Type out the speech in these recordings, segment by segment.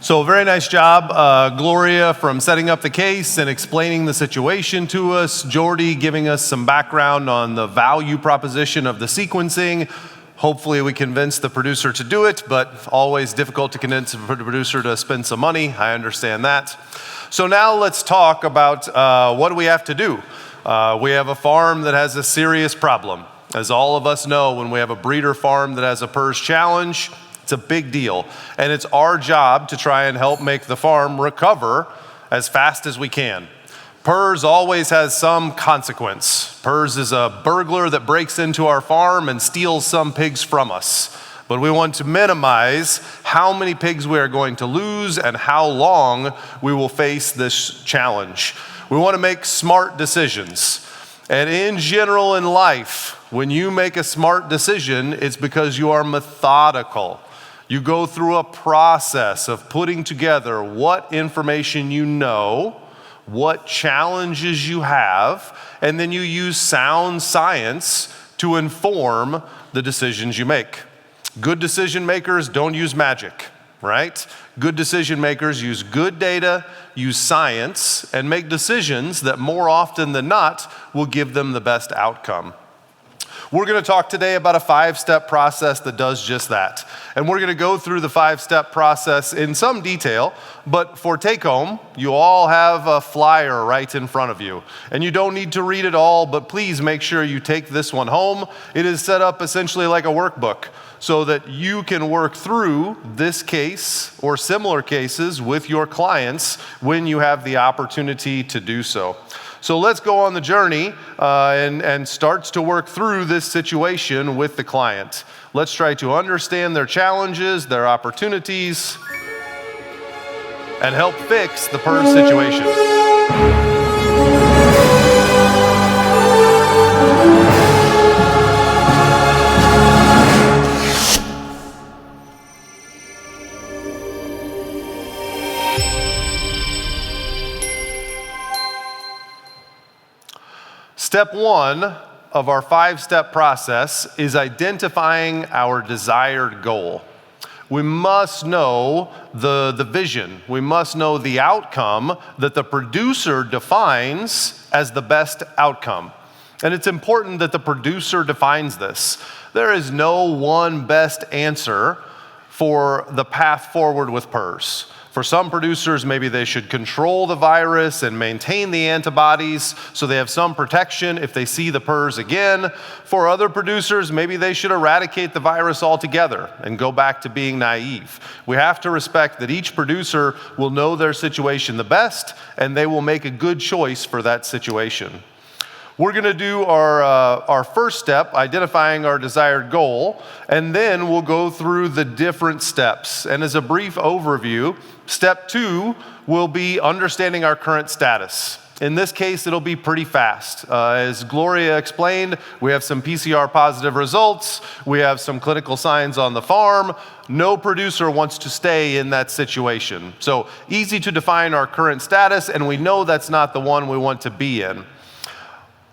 So very nice job, Gloria, from setting up the case and explaining the situation to us. Jordy giving us some background on the value proposition of the sequencing. Hopefully we convinced the producer to do it, but always difficult to convince the producer to spend some money. I understand that. So now let's talk about what do we have to do. We have a farm that has a serious problem. As all of us know, when we have a breeder farm that has a PRRS challenge, it's a big deal. And it's our job to try and help make the farm recover as fast as we can. PRRS always has some consequence. PRRS is a burglar that breaks into our farm and steals some pigs from us. But we want to minimize how many pigs we are going to lose and how long we will face this challenge. We want to make smart decisions. And in general in life, when you make a smart decision, it's because you are methodical. You go through a process of putting together what information you know, what challenges you have, and then you use sound science to inform the decisions you make. Good decision makers don't use magic, right? Good decision makers use good data, use science, and make decisions that more often than not will give them the best outcome. We're going to talk today about a 5-step process that does just that. And we're going to go through the 5-step process in some detail, but for take home, you all have a flyer right in front of you. And you don't need to read it all, but please make sure you take this one home. It is set up essentially like a workbook so that you can work through this case or similar cases with your clients when you have the opportunity to do so. So let's go on the journey and starts to work through this situation with the client. Let's try to understand their challenges, their opportunities, and help fix the PRRS situation. Step 1 of our 5-step process is identifying our desired goal. We must know the vision. We must know the outcome that the producer defines as the best outcome. And it's important that the producer defines this. There is no one best answer for the path forward with PRRS. For some producers, maybe they should control the virus and maintain the antibodies so they have some protection if they see the PRRS again. For other producers, maybe they should eradicate the virus altogether and go back to being naive. We have to respect that each producer will know their situation the best, and they will make a good choice for that situation. We're going to do our first step, identifying our desired goal, and then we'll go through the different steps. And as a brief overview, step 2 will be understanding our current status. In this case, it'll be pretty fast. As Gloria explained, we have some PCR positive results. We have some clinical signs on the farm. No producer wants to stay in that situation. So easy to define our current status, and we know that's not the one we want to be in.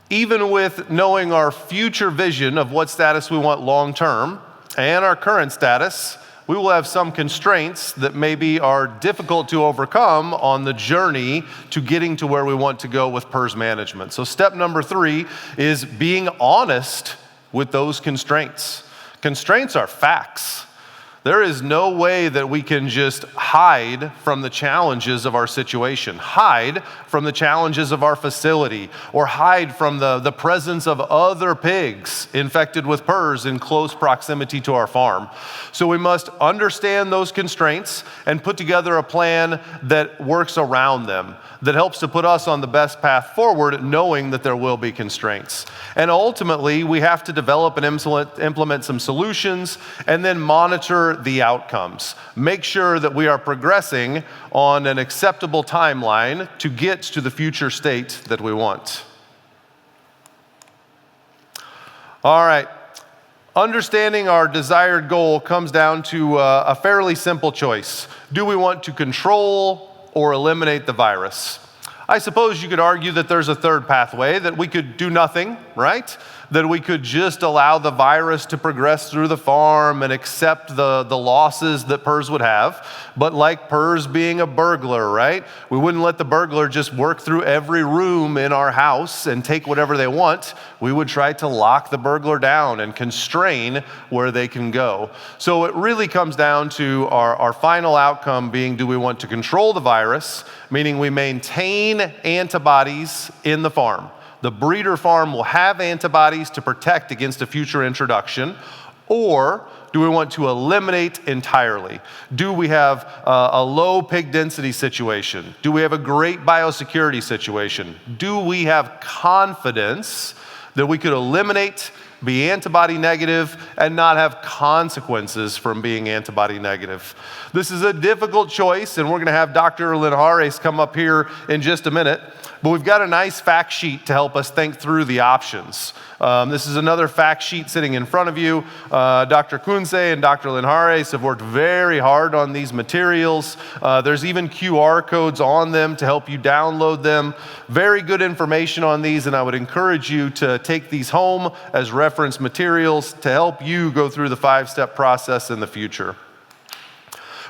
Even with knowing our future vision of what status we want long term and our current status, we will have some constraints that maybe are difficult to overcome on the journey to getting to where we want to go with PRRS management. So step number 3 is being honest with those constraints. Constraints are facts. There is no way that we can just hide from the challenges of our situation, hide from the challenges of our facility, or hide from the presence of other pigs infected with PRRS in close proximity to our farm. So we must understand those constraints and put together a plan that works around them, that helps to put us on the best path forward, knowing that there will be constraints. And ultimately, we have to develop and implement some solutions and then monitor the outcomes. Make sure that we are progressing on an acceptable timeline to get to the future state that we want. All right. Understanding our desired goal comes down to a fairly simple choice. Do we want to control or eliminate the virus? I suppose you could argue that there's a third pathway, that we could do nothing, right? that we could just allow the virus to progress through the farm and accept the losses that PRRS would have. But like PRRS being a burglar, right? We wouldn't let the burglar just work through every room in our house and take whatever they want. We would try to lock the burglar down and constrain where they can go. So it really comes down to our final outcome being, do we want to control the virus, meaning we maintain antibodies in the farm. The breeder farm will have antibodies to protect against a future introduction, or do we want to eliminate entirely? Do we have a low pig density situation? Do we have a great biosecurity situation? Do we have confidence that we could eliminate, be antibody negative, and not have consequences from being antibody negative? This is a difficult choice, and we're going to have Dr. Linhares come up here in just a minute. But we've got a nice fact sheet to help us think through the options. This is another fact sheet sitting in front of you. Dr. Kunze and Dr. Linhares have worked very hard on these materials. There's even QR codes on them to help you download them. Very good information on these, and I would encourage you to take these home as reference materials to help you go through the 5-step process in the future.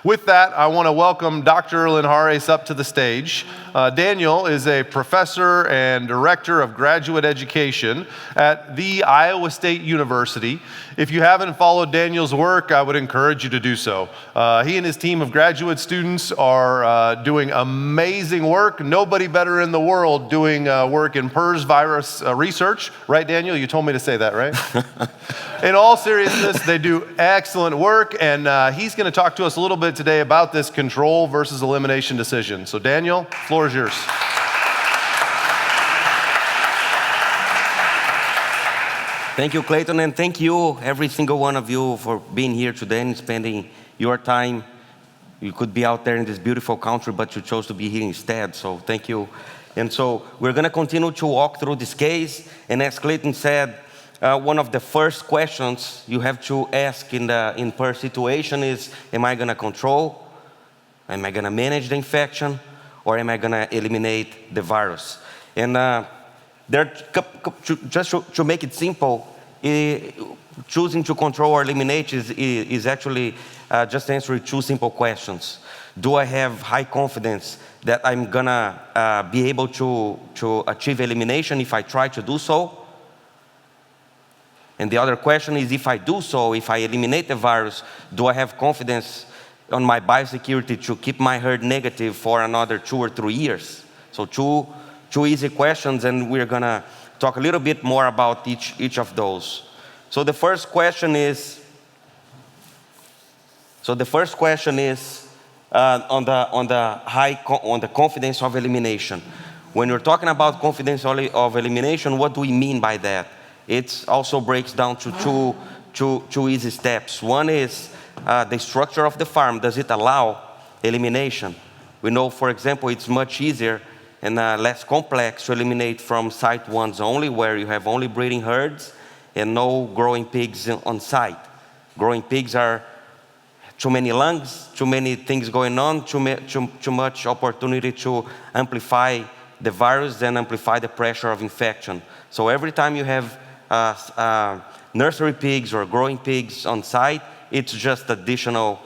With that, I want to welcome Dr. Linhares up to the stage. Daniel is a professor and director of graduate education at the Iowa State University. If you haven't followed Daniel's work, I would encourage you to do so. He and his team of graduate students are doing amazing work. Nobody better in the world doing work in PRRS virus research. Right, Daniel? You told me to say that, right? In all seriousness, they do excellent work, and he's going to talk to us a little bit today about this control versus elimination decision. So Daniel, the floor is yours. Thank you, Clayton, and thank you, every single one of you, for being here today and spending your time. You could be out there in this beautiful country, but you chose to be here instead, so thank you. And so we're going to continue to walk through this case, and as Clayton said, one of the first questions you have to ask in PRRS situation is, am I going to control? Am I going to manage the infection? Or am I going to eliminate the virus? And just to make it simple, choosing to control or eliminate is actually just answering 2 simple questions. Do I have high confidence that I'm going to be able to achieve elimination if I try to do so? And the other question is, if I do so, if I eliminate the virus, do I have confidence on my biosecurity to keep my herd negative for another 2 or 3 years? So two easy questions, and we're going to talk a little bit more about each of those. So the first question is on the confidence of elimination. When we're talking about confidence of elimination, what do we mean by that? It also breaks down to two easy steps. One is the structure of the farm. Does it allow elimination? We know, for example, it's much easier and less complex to eliminate from site 1s only, where you have only breeding herds and no growing pigs on site. Growing pigs are too many lungs, too many things going on, too much opportunity to amplify the virus and amplify the pressure of infection. So every time you have nursery pigs or growing pigs on site, it's just additional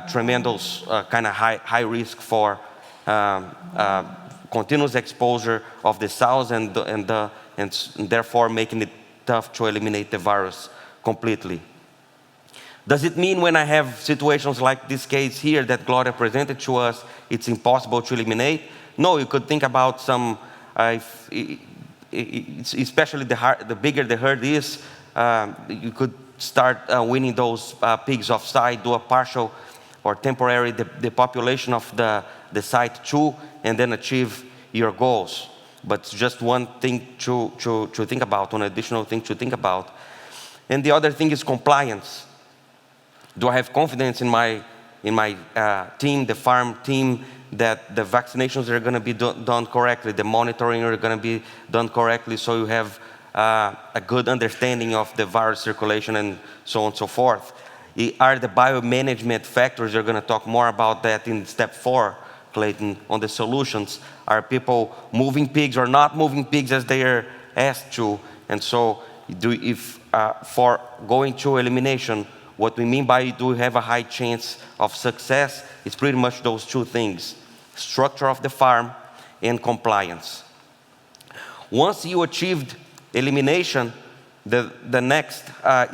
tremendous kind of high risk for continuous exposure of the sows and therefore making it tough to eliminate the virus completely. Does it mean when I have situations like this case here that Gloria presented to us, it's impossible to eliminate? No, you could think about some, especially the bigger the herd is, you could start weaning those pigs off site, do a partial or temporary depopulation of the site too, and then achieve your goals. But just one thing to think about, one additional thing to think about. And the other thing is compliance. Do I have confidence in my team, the farm team, that the vaccinations are going to be done correctly, the monitoring are going to be done correctly, so you have a good understanding of the virus circulation and so on and so forth? Are the biomanagement factors, you're going to talk more about that in step 4, Clayton, on the solutions. Are people moving pigs or not moving pigs as they are asked to? And so For going to elimination, what we mean by do we have a high chance of success is pretty much those two things: structure of the farm and compliance. Once you achieved elimination, the next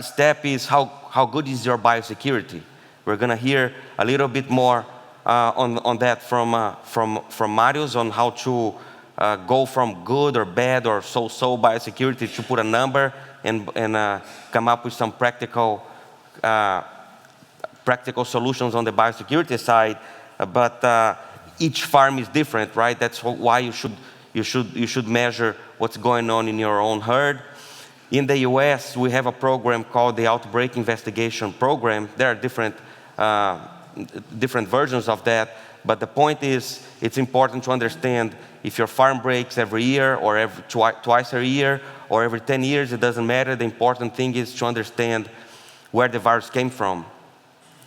step is how good is your biosecurity. We're going to hear a little bit more on that from Marius on how to go from good or bad or so-so biosecurity to put a number and come up with some practical solutions on the biosecurity side. But each farm is different, right? That's why you should measure what's going on in your own herd. In the US, we have a program called the Outbreak Investigation Program. There are different versions of that, but the point is it's important to understand if your farm breaks every year or twice a year or every 10 years, it doesn't matter. The important thing is to understand where the virus came from.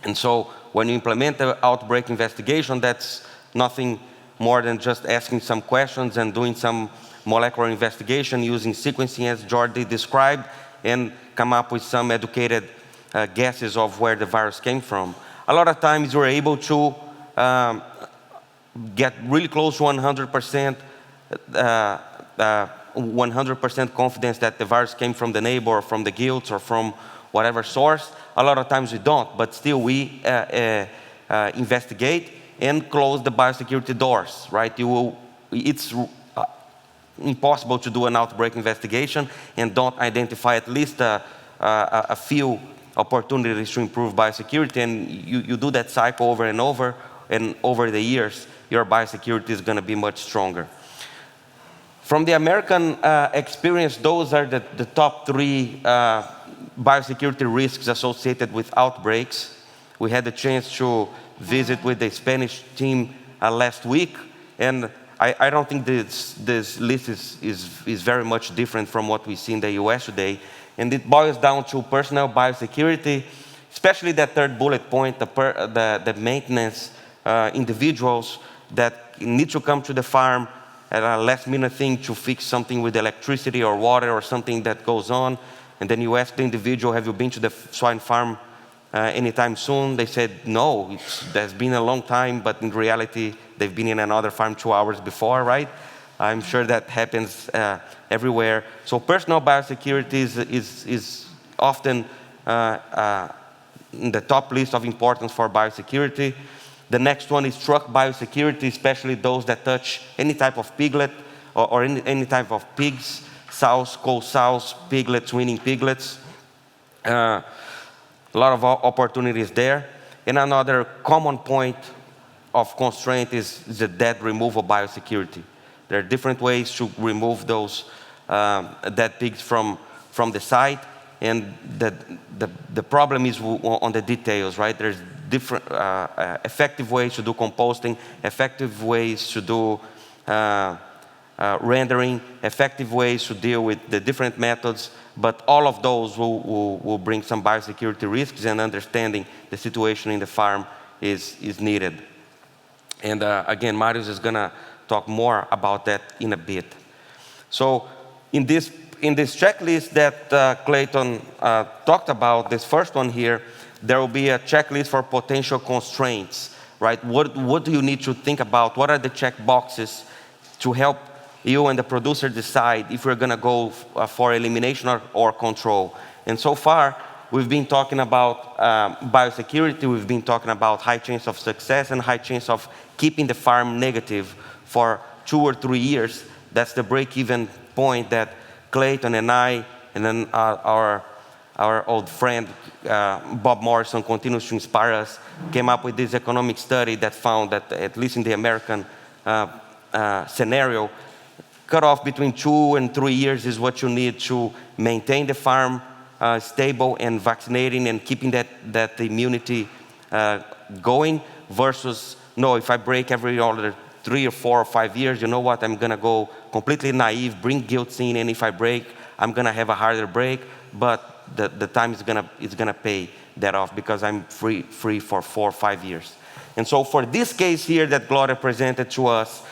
And so when you implement the outbreak investigation, that's nothing more than just asking some questions and doing some molecular investigation using sequencing as Jordi described and come up with some educated guesses of where the virus came from. A lot of times we're able to get really close to 100% confidence that the virus came from the neighbor or from the guilds or from whatever source. A lot of times we don't, but still we investigate and close the biosecurity doors, right? It's impossible to do an outbreak investigation and don't identify at least a few opportunities to improve biosecurity, and you do that cycle over and over the years, your biosecurity is going to be much stronger. From the American experience, those are the top 3 biosecurity risks associated with outbreaks. We had the chance to visit with the Spanish team last week, and I don't think this list is very much different from what we see in the US today. And it boils down to personal biosecurity, especially that third bullet point, the maintenance, individuals that need to come to the farm at a last minute thing to fix something with electricity or water or something that goes on. And then you ask the individual, have you been to the swine farm anytime soon? They said, no, that's been a long time, but in reality, they've been in another farm 2 hours before, right? I'm sure that happens everywhere. So personal biosecurity is often in the top list of importance for biosecurity. The next one is truck biosecurity, especially those that touch any type of piglet or any type of pigs, sows, cow sows, piglets, weaning piglets. A lot of opportunities there. And another common point of constraint is the dead removal biosecurity. There are different ways to remove those dead pigs from the site, and the problem is on the details, right? There's different effective ways to do composting, effective ways to do rendering, effective ways to deal with the different methods, but all of those will bring some biosecurity risks, and understanding the situation in the farm is needed. And again, Marius is going to talk more about that in a bit. So in this checklist that Clayton talked about, this first one here, there will be a checklist for potential constraints, right? What do you need to think about? What are the check boxes to help you and the producer decide if we're going to go for elimination or control? And so far, we've been talking about biosecurity, we've been talking about high chance of success and high chance of keeping the farm negative for 2 or 3 years. That's the break-even point that Clayton and I, and then our old friend Bob Morrison continues to inspire us, came up with this economic study that found that, at least in the American scenario, cut off between 2 and 3 years is what you need to maintain the farm stable and vaccinating and keeping that immunity going, versus, no, if I break every other 3 or 4 or 5 years, you know what, I'm going to go completely naive, bring guilt in, and if I break, I'm going to have a harder break, but the time is going to pay that off because I'm free for 4 or 5 years. And so for this case here that Gloria presented to us,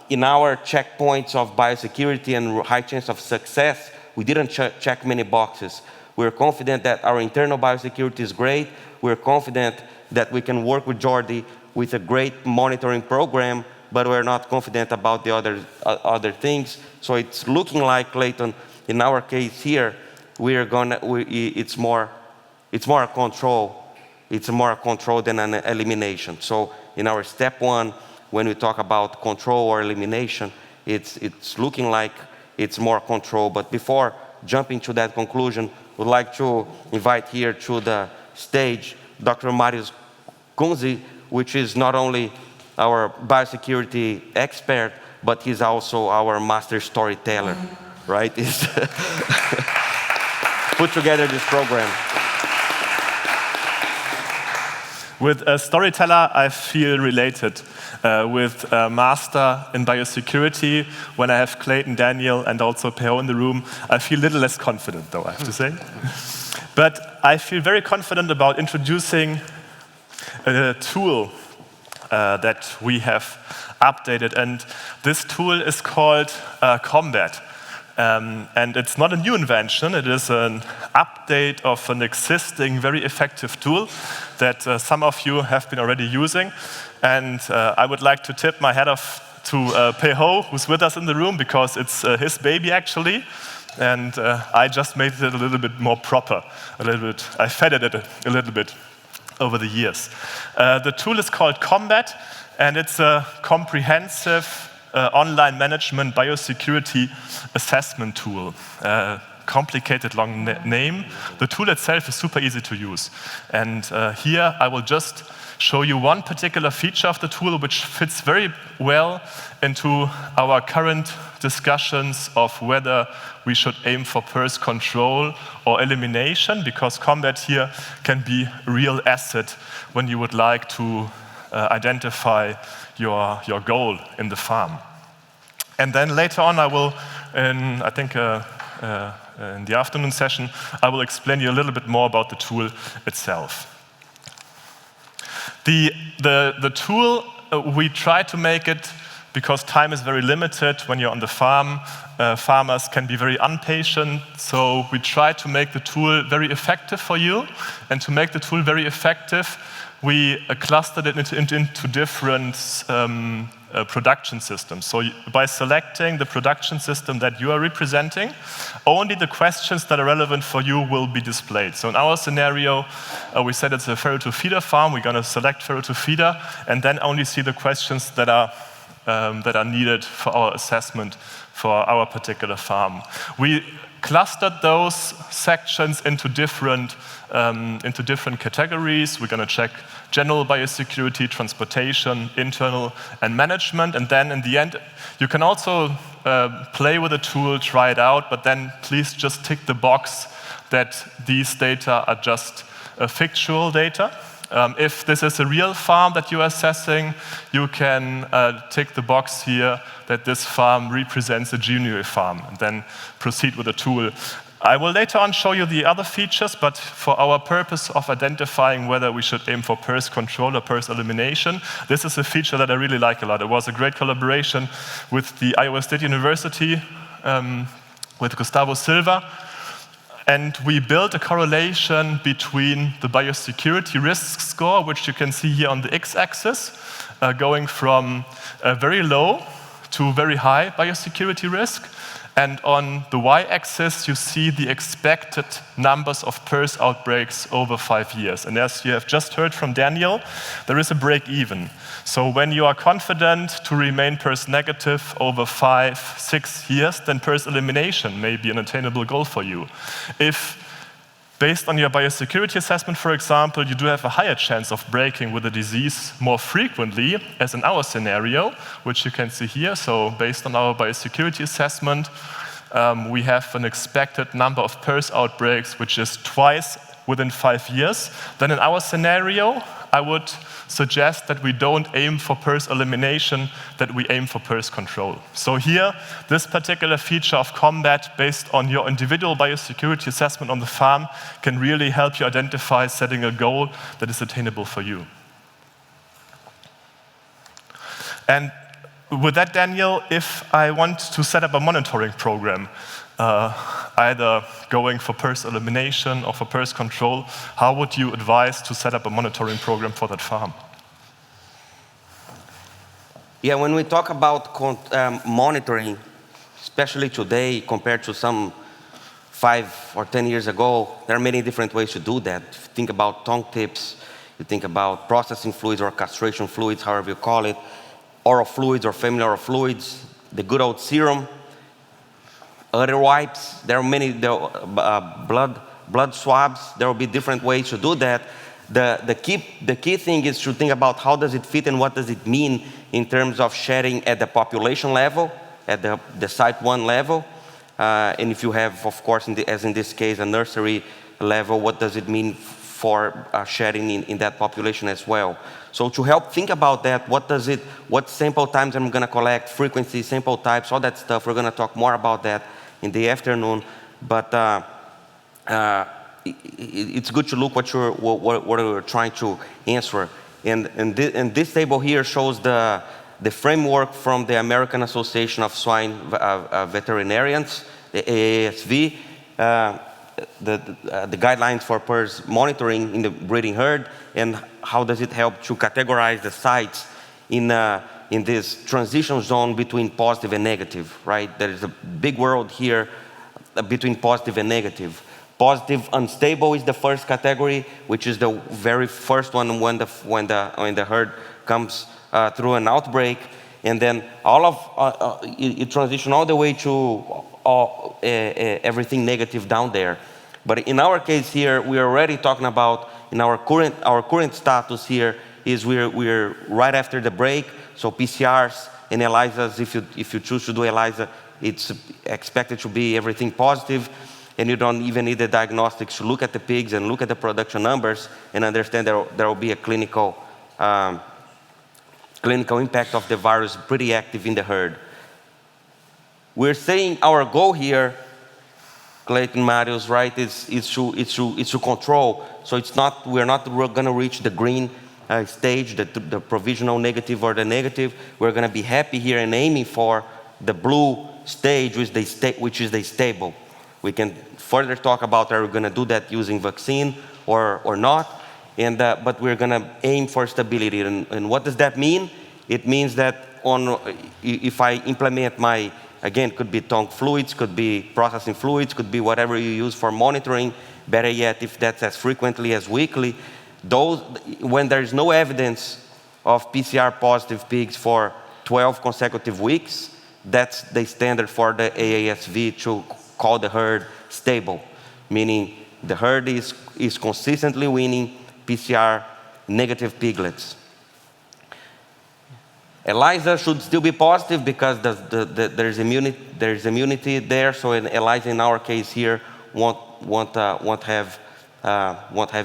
in our checkpoints of biosecurity and high chance of success We didn't check many boxes. We're confident that our internal biosecurity is great. We're confident that we can work with Jordi with a great monitoring program, but we're not confident about the other things. So it's looking like, Clayton, in our case here, it's more a control. It's more a control than an elimination. So in our step 1, when we talk about control or elimination, it's looking like it's more control. But before jumping to that conclusion, would like to invite here to the stage Dr. Marius Kunze, which is not only our biosecurity expert, but he's also our master storyteller, right? He's put together this program. With a storyteller, I feel related. With a master in biosecurity, when I have Clayton, Daniel, and also PO in the room, I feel a little less confident, though, I have to say. But I feel very confident about introducing a tool that we have updated. And this tool is called Combat. And it's not a new invention. It is an update of an existing, very effective tool that some of you have been already using. And I would like to tip my hat off to Peho, who's with us in the room, because it's his baby, actually. And I just made it a little bit more proper, I fed it a little bit over the years. The tool is called Combat, and it's a comprehensive online management biosecurity assessment tool. Complicated long name. The tool itself is super easy to use. And here I will just show you one particular feature of the tool which fits very well into our current discussions of whether we should aim for PRRS control or elimination, because Combat here can be a real asset when you would like to identify your goal in the farm. And then later on, I will, in the afternoon session, I will explain you a little bit more about the tool itself. The tool, we try to make it, because time is very limited when you're on the farm. Farmers can be very impatient, so we try to make the tool very effective for you. And to make the tool very effective, we clustered it into different production systems. So by selecting the production system that you are representing, only the questions that are relevant for you will be displayed. So in our scenario, we said it's a farrow-to-feeder farm. We're going to select farrow-to-feeder and then only see the questions that are needed for our assessment for our particular farm. We clustered those sections into different categories. We're going to check general biosecurity, transportation, internal, and management. And then in the end, you can also play with the tool, try it out, but then please just tick the box that these data are just fictional data. If this is a real farm that you are assessing, you can tick the box here that this farm represents a genuine farm, and then proceed with the tool. I will later on show you the other features, but for our purpose of identifying whether we should aim for PRRS control or PRRS elimination, this is a feature that I really like a lot. It was a great collaboration with the Iowa State University, with Gustavo Silva, and we built a correlation between the biosecurity risk score, which you can see here on the x-axis, going from very low to very high biosecurity risk. And on the y-axis, you see the expected numbers of PRRS outbreaks over 5 years. And as you have just heard from Daniel, there is a break even. So when you are confident to remain PRRS negative over 5-6 years, then PRRS elimination may be an attainable goal for you. If, based on your biosecurity assessment, for example, you do have a higher chance of breaking with the disease more frequently, as in our scenario, which you can see here. So based on our biosecurity assessment, we have an expected number of PRRS outbreaks, which is twice within 5 years. Then in our scenario, I would suggest that we don't aim for PRRS elimination, that we aim for PRRS control. So here, this particular feature of Combat, based on your individual biosecurity assessment on the farm, can really help you identify setting a goal that is attainable for you. And with that, Daniel, if I want to set up a monitoring program, either going for PRRS elimination or for PRRS control, how would you advise to set up a monitoring program for that farm? Yeah, when we talk about monitoring, especially today compared to some 5 or 10 years ago, there are many different ways to do that. If you think about tongue tips, you think about processing fluids or castration fluids, however you call it, oral fluids or family oral fluids, the good old serum, udder wipes. There are many blood swabs. There will be different ways to do that. The key thing is to think about how does it fit and what does it mean in terms of sharing at the population level, at the site 1 level. And if you have, of course, as in this case, a nursery level, what does it mean for sharing in that population as well? So to help think about that, what sample times I'm going to collect, frequency, sample types, all that stuff, we're going to talk more about that in the afternoon. But it's good to look what you're trying to answer. And this table here shows the framework from the American Association of Swine Veterinarians, the AASV, the guidelines for PRRS monitoring in the breeding herd, and how does it help to categorize the sites in this transition zone between positive and negative, right? There is a big world here between positive and negative. Positive unstable is the first category, which is the very first one when the herd comes through an outbreak, and then it transitions all the way to everything negative down there. But in our case here, we are already talking about in our current status here is we're right after the break. So PCRs and ELISAs, if you choose to do ELISA, it's expected to be everything positive. And you don't even need the diagnostics to look at the pigs and look at the production numbers and understand there will be a clinical impact of the virus pretty active in the herd. We're saying our goal here, Clayton, Marius, right, is to control. So we're not going to reach the green stage, the provisional negative or the negative. We're going to be happy here and aiming for the blue stage, which is the stable. We can further talk about are we going to do that using vaccine or not, but we're going to aim for stability. And what does that mean? It means that if I implement again, could be tongue fluids, could be processing fluids, could be whatever you use for monitoring, better yet, if that's as frequently as weekly, when there is no evidence of PCR positive pigs for 12 consecutive weeks, that's the standard for the AASV to call the herd stable, meaning the herd is consistently winning PCR negative piglets. ELISA should still be positive because there's immunity there. So an ELISA in our case here won't have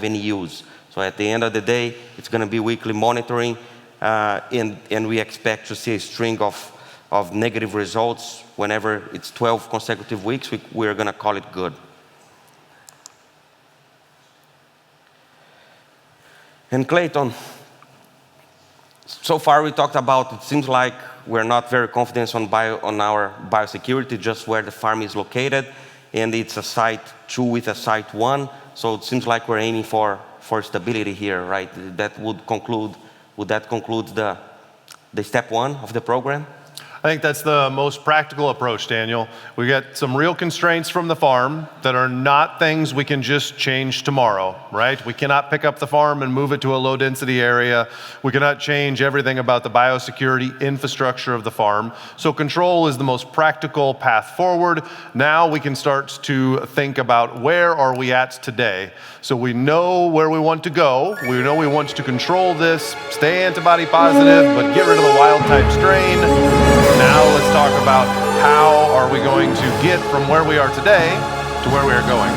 any use. So at the end of the day, it's going to be weekly monitoring, and we expect to see a string of negative results whenever it's 12 consecutive weeks. We're going to call it good. And Clayton, so far we talked about, it seems like we're not very confident on our biosecurity, just where the farm is located, and it's a site 2 with a site 1, so it seems like we're aiming for stability here, right? Would that conclude the step 1 of the program? I think that's the most practical approach, Daniel. We get some real constraints from the farm that are not things we can just change tomorrow, right? We cannot pick up the farm and move it to a low density area. We cannot change everything about the biosecurity infrastructure of the farm. So control is the most practical path forward. Now we can start to think about where are we at today. So we know where we want to go. We know we want to control this, stay antibody positive, but get rid of the wild type strain. Now let's talk about how are we going to get from where we are today to where we are going.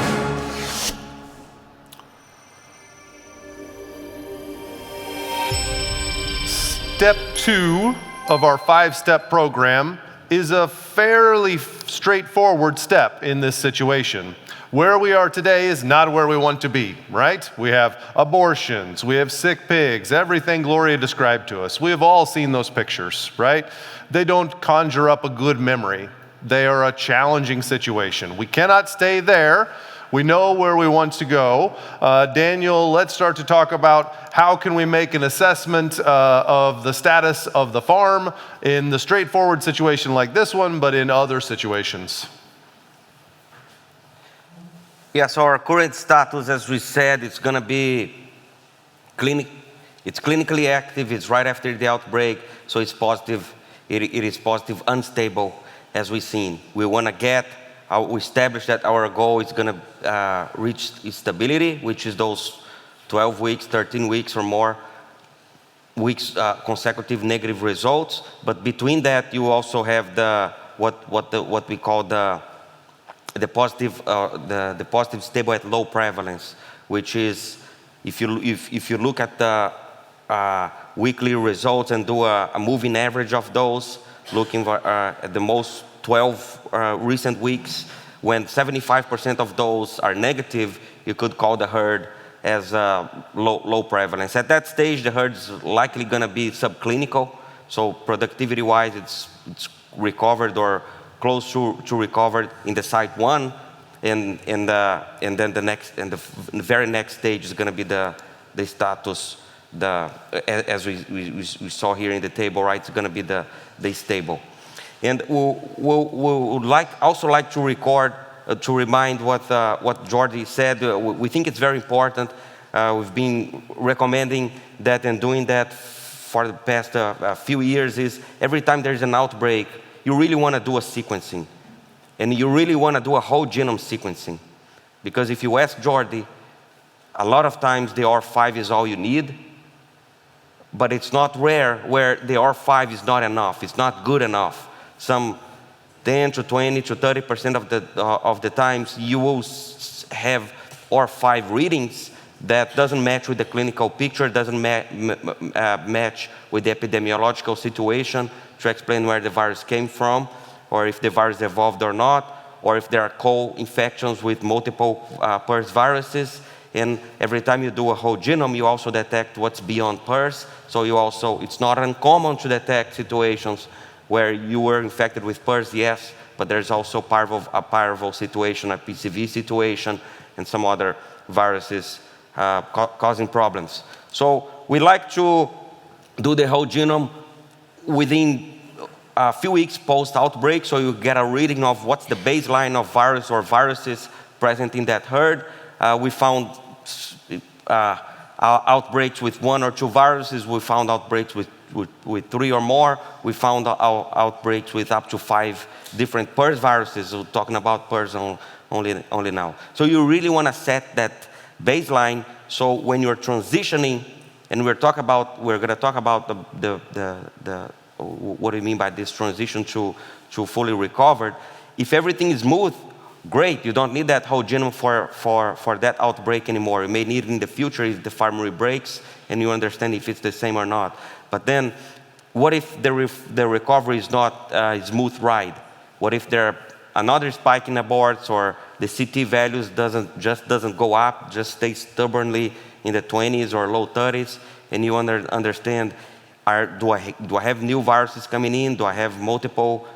Step 2 of our 5-step program is a fairly straightforward step in this situation. Where we are today is not where we want to be, right? We have abortions, we have sick pigs, everything Gloria described to us. We have all seen those pictures, right? They don't conjure up a good memory. They are a challenging situation. We cannot stay there. We know where we want to go. Daniel, let's start to talk about how can we make an assessment of the status of the farm in the straightforward situation like this one, but in other situations. Yeah, so our current status, as we said, it's going to be it's clinically active, it's right after the outbreak, so it's positive, it is positive, unstable, as we've seen. We want to we established that our goal is going to reach stability, which is those 12 weeks, 13 weeks or more weeks consecutive negative results. But between that, you also have what we call the positive stable at low prevalence, which is if you look at the weekly results and do a moving average of those, looking for, at the most 12 recent weeks, when 75% of those are negative, you could call the herd as low prevalence. At that stage, the herd is likely going to be subclinical, so productivity-wise, it's recovered or close to recovered in the site 1, and then the very next stage is going to be the status, as we saw here in the table, right? It's going to be the stable. And we would also like to record, to remind what Jordi said. We think it's very important. We've been recommending that and doing that for the past few years. Is every time there's an outbreak, you really want to do a sequencing. And you really want to do a whole genome sequencing. Because if you ask Jordi, a lot of times the R5 is all you need. But it's not rare where the R5 is not enough. It's not good enough. Some 10 to 20 to 30% of the times you will have R5 readings that doesn't match with the clinical picture, doesn't match with the epidemiological situation to explain where the virus came from, or if the virus evolved or not, or if there are co-infections with multiple PRRS viruses. And every time you do a whole genome, you also detect what's beyond PRRS. So it's not uncommon to detect situations where you were infected with PRRS, yes, but there's also a parvo situation, a PCV situation, and some other viruses causing problems. So we like to do the whole genome within a few weeks post-outbreak, so you get a reading of what's the baseline of virus or viruses present in that herd. We found outbreaks with 1 or 2 viruses. We found outbreaks with 3 or more. We found outbreaks with up to 5 different PRRS viruses. We're talking about PRRS only now. So you really want to set that baseline, so when you're transitioning, and we're going to talk about what do you mean by this transition to fully recovered. If everything is smooth, great. You don't need that whole genome for that outbreak anymore. You may need it in the future if the farm rebreaks and you understand if it's the same or not. But then, what if the recovery is not a smooth ride? What if there another spike in aborts, or the CT values doesn't go up, just stays stubbornly in the 20s or low 30s, and you understand, do I have new viruses coming in? Do I have multiple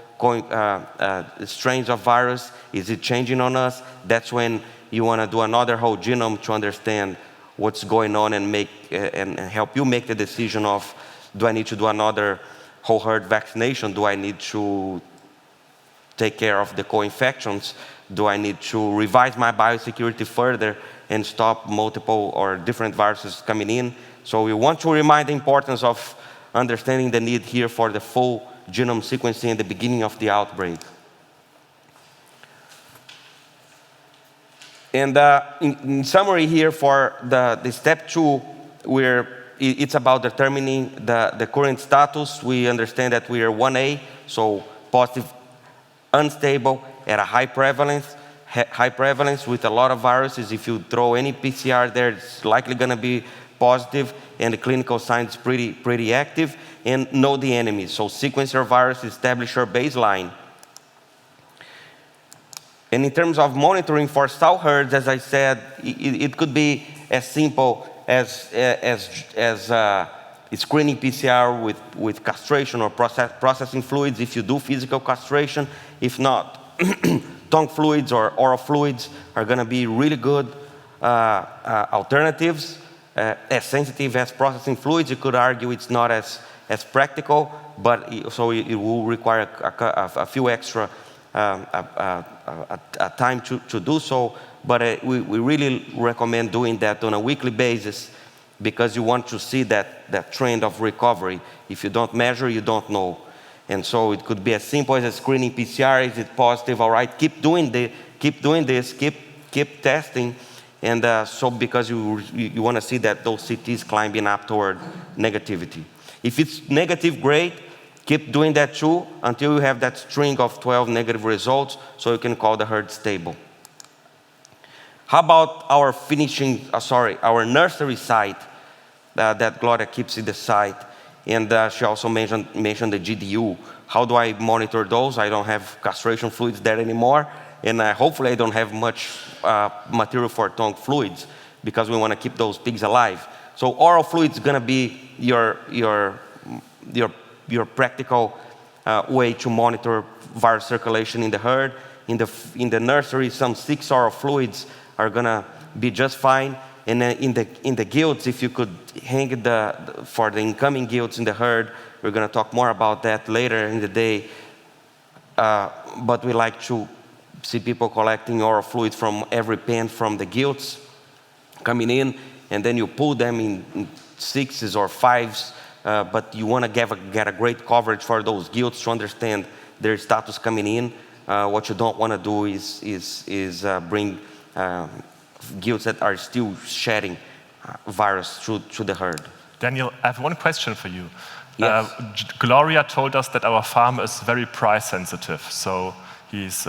strains of virus? Is it changing on us? That's when you want to do another whole genome to understand what's going on and help you make the decision of, do I need to do another whole herd vaccination? Do I need to take care of the co-infections? Do I need to revise my biosecurity further and stop multiple or different viruses coming in? So we want to remind the importance of understanding the need here for the full genome sequencing at the beginning of the outbreak. And in summary here for the step 2, it's about determining the current status. We understand that we are 1A, so positive, unstable, at a high prevalence with a lot of viruses. If you throw any PCR there, it's likely going to be positive, and the clinical signs pretty active, and know the enemies. So sequence your virus, establish your baseline. And in terms of monitoring for sow herds, as I said, it could be as simple as screening PCR with castration or processing fluids if you do physical castration. If not, tongue fluids or oral fluids are going to be really good alternatives. As sensitive as processing fluids, you could argue it's not as practical, but so it will require a few extra time to do so. But we really recommend doing that on a weekly basis, because you want to see that trend of recovery. If you don't measure, you don't know. And so it could be as simple as a screening PCR. Is it positive? All right, keep doing this, keep testing. And so because you want to see that those CTs climbing up toward negativity. If it's negative, great. Keep doing that too until you have that string of 12 negative results, so you can call the herd stable. How about our our nursery site that Gloria keeps in the site? And she also mentioned the GDU. How do I monitor those? I don't have castration fluids there anymore, and hopefully I don't have much material for tongue fluids, because we want to keep those pigs alive. So oral fluids is going to be your practical way to monitor virus circulation in the herd. In the nursery, some 6 oral fluids are going to be just fine. And then in the gilts, if you could hang for the incoming gilts in the herd, we're going to talk more about that later in the day. But we like to see people collecting oral fluids from every pen from the gilts coming in, and then you pull them in 6s or 5s, but you want to get a great coverage for those gilts to understand their status coming in. What you don't want to do is bring gilts that are still shedding virus to the herd. Daniel, I have one question for you. Yes. Gloria told us that our farmer is very price sensitive, so he's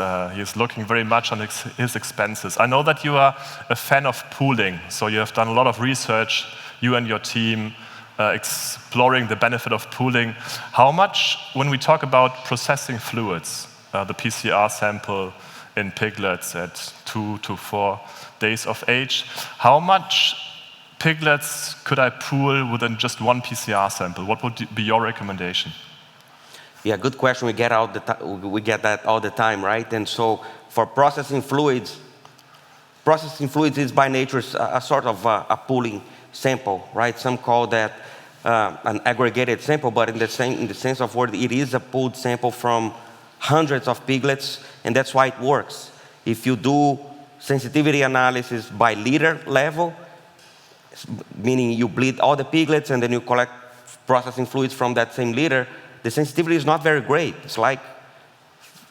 looking very much on his expenses. I know that you are a fan of pooling, so you have done a lot of research, you and your team, exploring the benefit of pooling. How much, when we talk about processing fluids, the PCR sample in piglets at 2 to 4 days of age, how much piglets could I pool within just one PCR sample? What would be your recommendation? Yeah, good question. We get that all the time, right? And so for processing fluids is by nature a sort of a pooling sample, right? Some call that an aggregated sample, but in the sense of word, it is a pooled sample from hundreds of piglets, and that's why it works. If you do sensitivity analysis by liter level, meaning you bleed all the piglets and then you collect processing fluids from that same liter, the sensitivity is not very great. It's like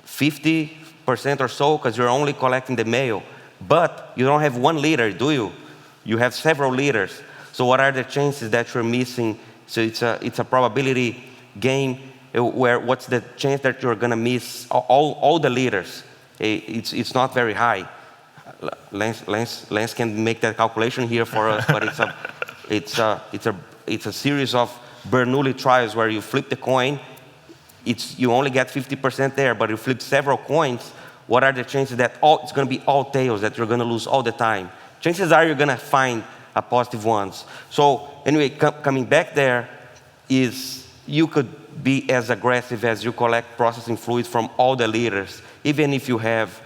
50% or so, because you're only collecting the male. But you don't have 1 liter, do you? You have several liters. So what are the chances that you're missing? So it's a probability game where what's the chance that you're going to miss all the liters? It's not very high. Lance can make that calculation here for us, but it's a series of Bernoulli trials where you flip the coin. You only get 50% there, but you flip several coins. What are the chances that it's going to be all tails, that you're going to lose all the time? Chances are you're going to find a positive ones. So anyway, coming back there is you could be as aggressive as you collect processing fluids from all the liters, even if you have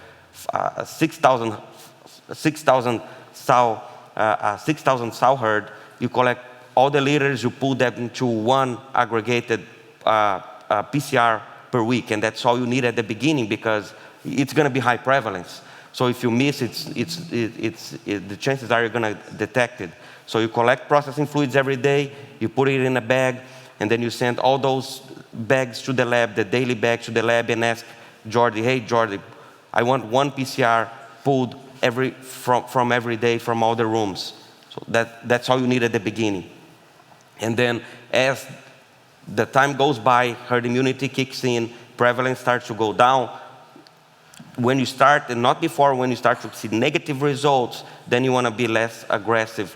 6,000 sow herd. You collect all the liters, you pull them into one aggregated PCR per week, and that's all you need at the beginning, because it's going to be high prevalence. So if you miss, the chances are you're going to detect it. So you collect processing fluids every day, you put it in a bag, and then you send all those bags to the lab, the daily bags to the lab, and ask Jordi, hey Jordi, I want 1 PCR pulled from every day from all the rooms. So that's all you need at the beginning. And then as the time goes by, herd immunity kicks in, prevalence starts to go down. When you start, and not before, when you start to see negative results, then you want to be less aggressive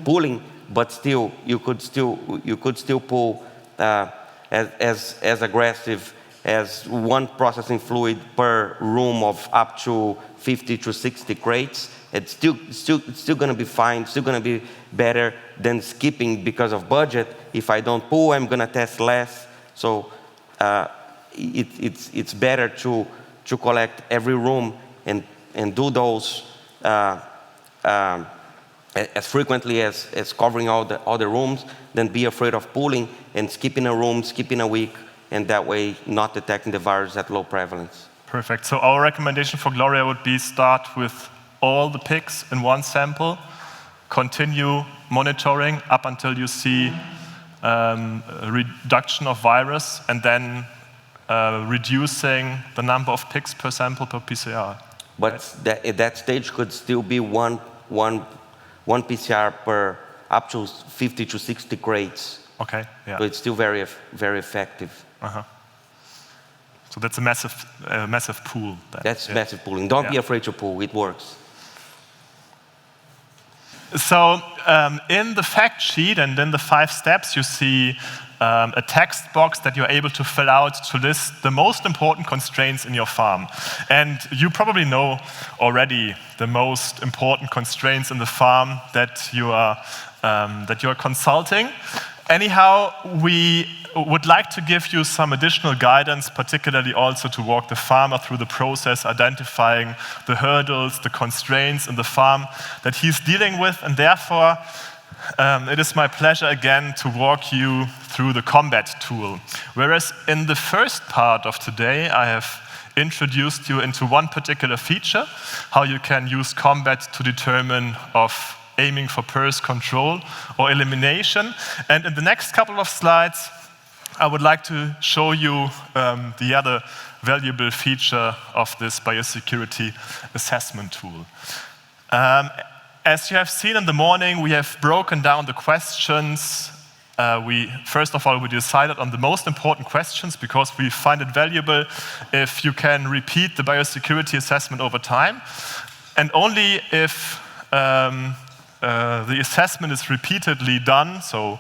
pulling, but still, you could still pull as aggressive as one processing fluid per room of up to 50 to 60 crates. It's still going to be fine, still going to be better than skipping because of budget. If I don't pull, I'm going to test less. So it's better to collect every room and do those as frequently as covering all the rooms, than be afraid of pulling and skipping a room, skipping a week, and that way not detecting the virus at low prevalence. Perfect. So our recommendation for Gloria would be start with all the pigs in one sample, continue monitoring up until you see a reduction of virus, and then reducing the number of pigs per sample per PCR. But at that stage could still be one PCR per up to 50 to 60 crates. Okay, yeah. So it's still very, very effective. Uh-huh. So that's a massive pool. Then. That's massive pooling. Don't be afraid to pool, it works. So in the fact sheet and in the 5 steps, you see a text box that you're able to fill out to list the most important constraints in your farm. And you probably know already the most important constraints in the farm that you are consulting. Anyhow, we would like to give you some additional guidance, particularly also to walk the farmer through the process, identifying the hurdles, the constraints in the farm that he's dealing with, and therefore it is my pleasure again to walk you through the combat tool. Whereas in the first part of today, I have introduced you into one particular feature, how you can use combat to determine of aiming for PRRS control or elimination. And in the next couple of slides, I would like to show you the other valuable feature of this biosecurity assessment tool. As you have seen in the morning, we have broken down the questions. First of all, we decided on the most important questions because we find it valuable if you can repeat the biosecurity assessment over time. And only if the assessment is repeatedly done, so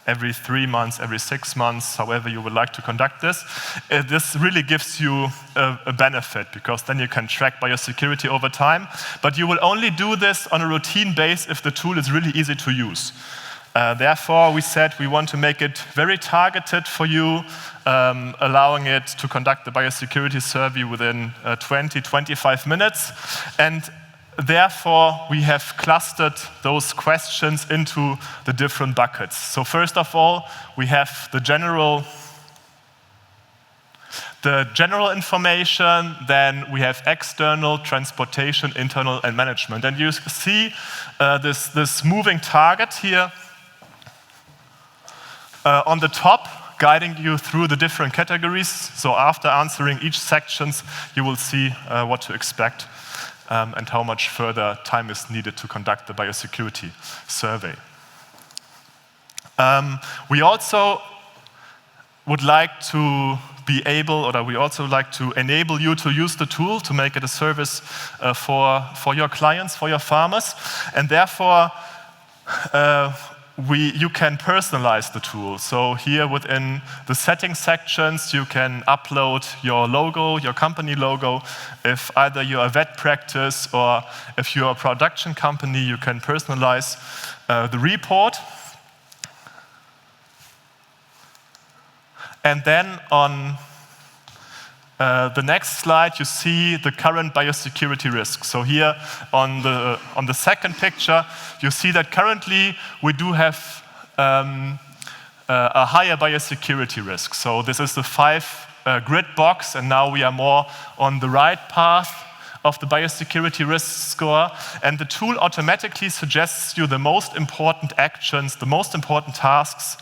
every 3 months, every 6 months, however you would like to conduct this, this really gives you a benefit, because then you can track biosecurity over time. But you will only do this on a routine basis if the tool is really easy to use. Therefore, we said we want to make it very targeted for you, allowing it to conduct the biosecurity survey within 20-25 minutes. And therefore, we have clustered those questions into the different buckets. So first of all, we have the general information, then we have external, transportation, internal, and management. And you see this moving target here on the top, guiding you through the different categories. So after answering each section, you will see what to expect. And how much further time is needed to conduct the biosecurity survey. We also would like to be able, or we also like to enable you to use the tool to make it a service for your clients, for your farmers, and therefore you can personalize the tool. So here within the settings sections, you can upload your logo, your company logo. If either you're a vet practice or if you're a production company, you can personalize the report. And then on the next slide, you see the current biosecurity risk. So here on the second picture, you see that currently we do have a higher biosecurity risk. So this is the 5 grid box, and now we are more on the right path of the biosecurity risk score. And the tool automatically suggests you the most important actions, the most important tasks.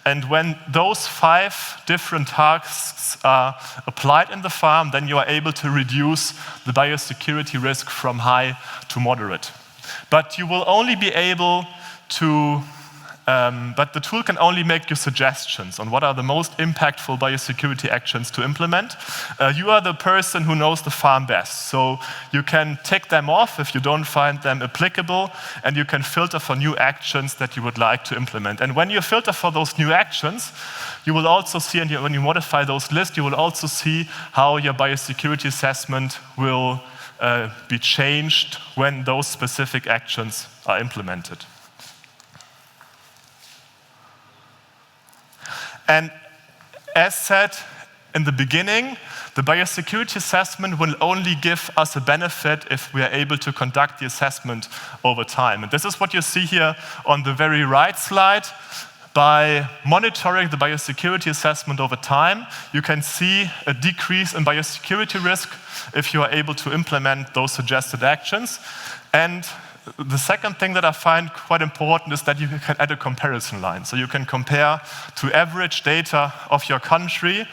And when those 5 different tasks are applied in the farm, then you are able to reduce the biosecurity risk from high to moderate. But you will only be able to But the tool can only make you suggestions on what are the most impactful biosecurity actions to implement. You are the person who knows the farm best, so you can tick them off if you don't find them applicable, and you can filter for new actions that you would like to implement. And when you filter for those new actions, you will also see, and when you modify those lists, you will also see how your biosecurity assessment will be changed when those specific actions are implemented. And as said in the beginning, the biosecurity assessment will only give us a benefit if we are able to conduct the assessment over time. And this is what you see here on the very right slide. By monitoring the biosecurity assessment over time, you can see a decrease in biosecurity risk if you are able to implement those suggested actions. And the second thing that I find quite important is that you can add a comparison line. So you can compare to average data of your country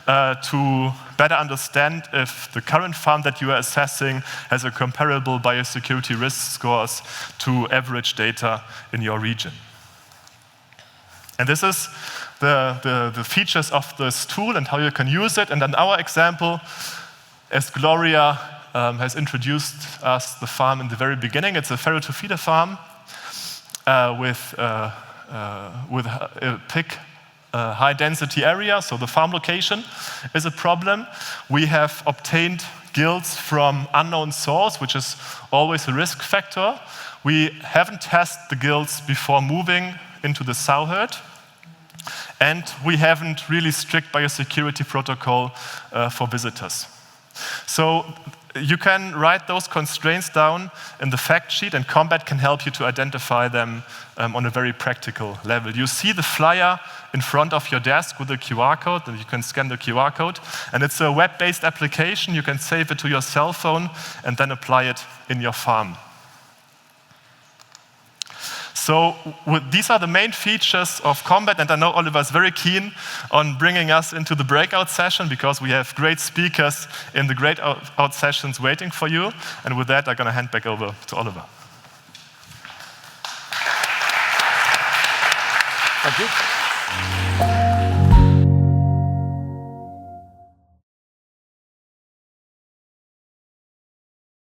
to better understand if the current farm that you are assessing has a comparable biosecurity risk scores to average data in your region. And this is the features of this tool and how you can use it. And in our example, as Gloria has introduced us the farm in the very beginning, it's a farrow-to-feeder farm with a pig high-density area, so the farm location is a problem. We have obtained gilts from unknown source, which is always a risk factor. We haven't tested the gilts before moving into the sow herd. And we haven't really strict biosecurity protocol for visitors. So you can write those constraints down in the fact sheet, and Combat can help you to identify them on a very practical level. You see the flyer in front of your desk with the QR code, and you can scan the QR code. And it's a web-based application. You can save it to your cell phone and then apply it in your farm. So these are the main features of Combat, and I know Oliver's very keen on bringing us into the breakout session because we have great speakers in the great out sessions waiting for you. And with that, I'm going to hand back over to Oliver. Thank you.